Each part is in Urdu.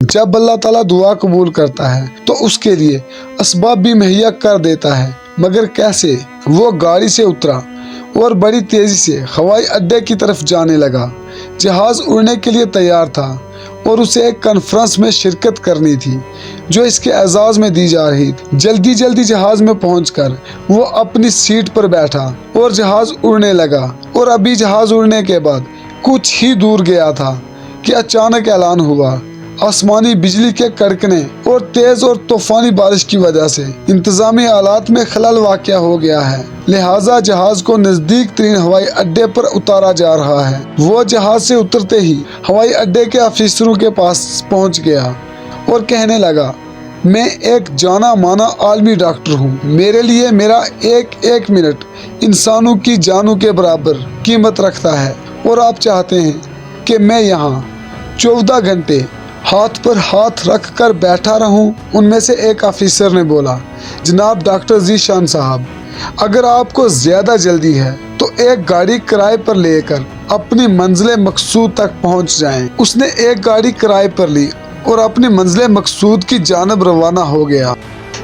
جب اللہ تعالیٰ دعا قبول کرتا ہے تو اس کے لیے اسباب بھی مہیا کر دیتا ہے، مگر کیسے؟ وہ گاڑی سے اترا اور بڑی تیزی سے ہوائی اڈے کی طرف جانے لگا۔ جہاز اڑنے کے لیے تیار تھا اور اسے ایک کانفرنس میں شرکت کرنی تھی جو اس کے اعزاز میں دی جا رہی تھی۔ جلدی جلدی جہاز میں پہنچ کر وہ اپنی سیٹ پر بیٹھا اور جہاز اڑنے لگا، اور ابھی جہاز اڑنے کے بعد کچھ ہی دور گیا تھا کہ اچانک اعلان ہوا۔ آسمانی بجلی کے کڑکنے اور تیز اور طوفانی بارش کی وجہ سے انتظامی آلات میں خلل واقع ہو گیا ہے، لہٰذا جہاز کو نزدیک ترین ہوائی اڈے پر اتارا جا رہا ہے۔ وہ جہاز سے اترتے ہی ہوائی اڈے کے افسروں کے پاس پہنچ گیا اور کہنے لگا، میں ایک جانا مانا عالمی ڈاکٹر ہوں، میرے لیے میرا ایک ایک منٹ انسانوں کی جانوں کے برابر قیمت رکھتا ہے، اور آپ چاہتے ہیں کہ میں یہاں 14 گھنٹے ہاتھ پر ہاتھ رکھ کر بیٹھا رہوں؟ ان میں سے ایک آفیسر نے بولا، جناب ڈاکٹر ذیشان صاحب، اگر آپ کو زیادہ جلدی ہے تو ایک گاڑی کرائے پر لے کر اپنی منزل مقصود تک پہنچ جائیں۔ اس نے ایک گاڑی کرائے پر لی اور اپنی منزل مقصود کی جانب روانہ ہو گیا،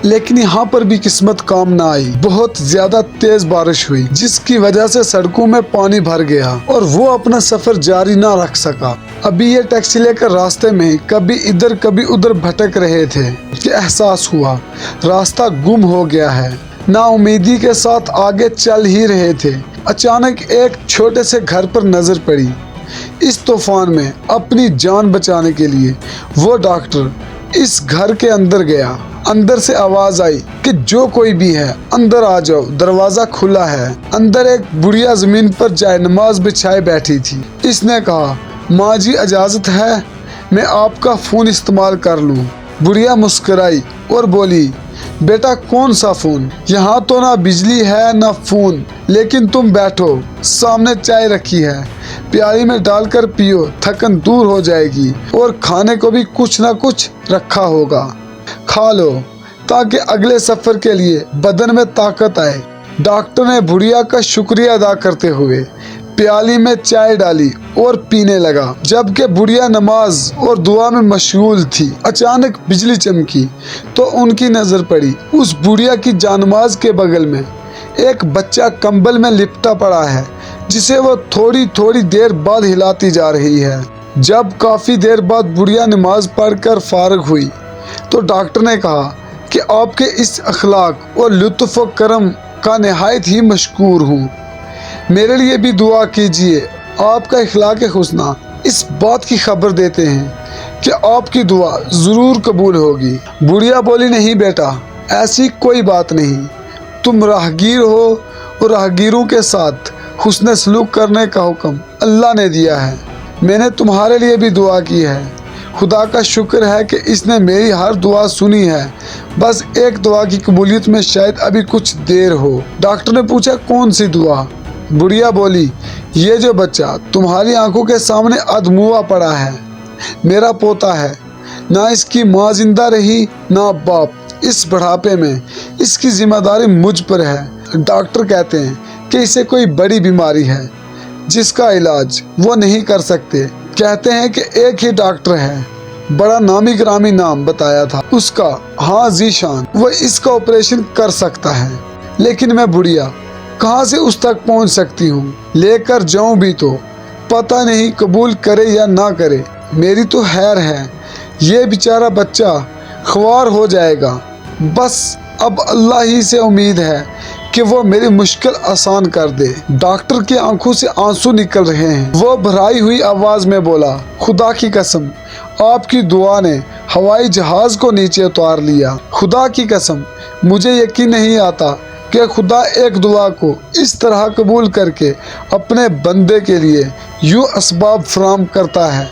لیکن یہاں پر بھی قسمت کام نہ آئی۔ بہت زیادہ تیز بارش ہوئی جس کی وجہ سے سڑکوں میں پانی بھر گیا اور وہ اپنا سفر جاری نہ رکھ سکا۔ ابھی یہ ٹیکسی لے کر راستے میں کبھی ادھر کبھی ادھر بھٹک رہے تھے کہ احساس ہوا راستہ گم ہو گیا ہے۔ نا امیدی کے ساتھ آگے چل ہی رہے تھے، اچانک ایک چھوٹے سے گھر پر نظر پڑی۔ اس طوفان میں اپنی جان بچانے کے لیے وہ ڈاکٹر اس گھر کے اندر گیا۔ اندر سے آواز آئی کہ جو کوئی بھی ہے اندر آ جاؤ، دروازہ کھلا ہے۔ اندر ایک بڑھیا زمین پر جائے نماز بچھائے بیٹھی تھی۔ اس نے کہا، ماں جی اجازت ہے میں آپ کا فون استعمال کر لوں؟ بڑھیا مسکرائی اور بولی، بیٹا کون سا فون؟ یہاں تو نہ بجلی ہے نہ فون، لیکن تم بیٹھو، سامنے چائے رکھی ہے، پیالی میں ڈال کر پیو، تھکن دور ہو جائے گی، اور کھانے کو بھی کچھ نہ کچھ رکھا ہوگا، کھا لو تاکہ اگلے سفر کے لیے بدن میں طاقت آئے۔ ڈاکٹر نے بڑھیا کا شکریہ ادا کرتے ہوئے پیالی میں چائے ڈالی اور پینے لگا، جبکہ بڑھیا نماز اور دعا میں مشغول تھی۔ اچانک بجلی چمکی تو ان کی نظر پڑی اس بڑھیا کی جانماز کے بغل میں ایک بچہ کمبل میں لپٹا پڑا ہے، جسے وہ تھوڑی تھوڑی دیر بعد ہلاتی جا رہی ہے۔ جب کافی دیر بعد بڑھیا نماز پڑھ کر فارغ ہوئی تو ڈاکٹر نے کہا کہ آپ کے اس اخلاق اور لطف و کرم کا نہایت ہی مشکور ہوں، میرے لیے بھی دعا کیجیے۔ آپ کا اخلاق حسنہ اس بات کی خبر دیتے ہیں کہ آپ کی دعا ضرور قبول ہوگی۔ بڑھیا بولی، نہیں بیٹا، ایسی کوئی بات نہیں، تم راہگیر ہو اور راہگیروں کے ساتھ حسن سلوک کرنے کا حکم اللہ نے دیا ہے، میں نے تمہارے لیے بھی دعا کی ہے، خدا کا شکر ہے کہ اس نے میری ہر دعا سنی ہے، بس ایک دعا کی قبولیت میں شاید ابھی کچھ دیر ہو۔ ڈاکٹر نے پوچھا، کون سی دعا؟ بڑھیا بولی، یہ جو بچہ تمہاری آنکھوں کے سامنے ادموا پڑا ہے میرا پوتا ہے، نہ اس کی ماں زندہ رہی نہ باپ، اس بڑھاپے میں اس کی ذمہ داری مجھ پر ہے۔ ڈاکٹر کہتے ہیں کہ اسے کوئی بڑی بیماری ہے جس کا علاج وہ نہیں کر سکتے، کہتے ہیں کہ ایک ہی ڈاکٹر ہے، بڑا نامی گرامی نام بتایا تھا اس کا، ہاں ذیشان، وہ اس کا آپریشن کر سکتا ہے، لیکن میں بڑھیا کہاں سے اس تک پہنچ سکتی ہوں؟ لے کر جاؤں بھی تو پتہ نہیں قبول کرے یا نہ کرے، میری تو خیر ہے، یہ بیچارہ بچہ خوار ہو جائے گا، بس اب اللہ ہی سے امید ہے کہ وہ میری مشکل آسان کر دے۔ ڈاکٹر کی آنکھوں سے آنسو نکل رہے ہیں، وہ بھرائی ہوئی آواز میں بولا، خدا کی قسم آپ کی دعا نے ہوائی جہاز کو نیچے اتار لیا، خدا کی قسم مجھے یقین نہیں آتا کہ خدا ایک دعا کو اس طرح قبول کر کے اپنے بندے کے لیے یوں اسباب فراہم کرتا ہے۔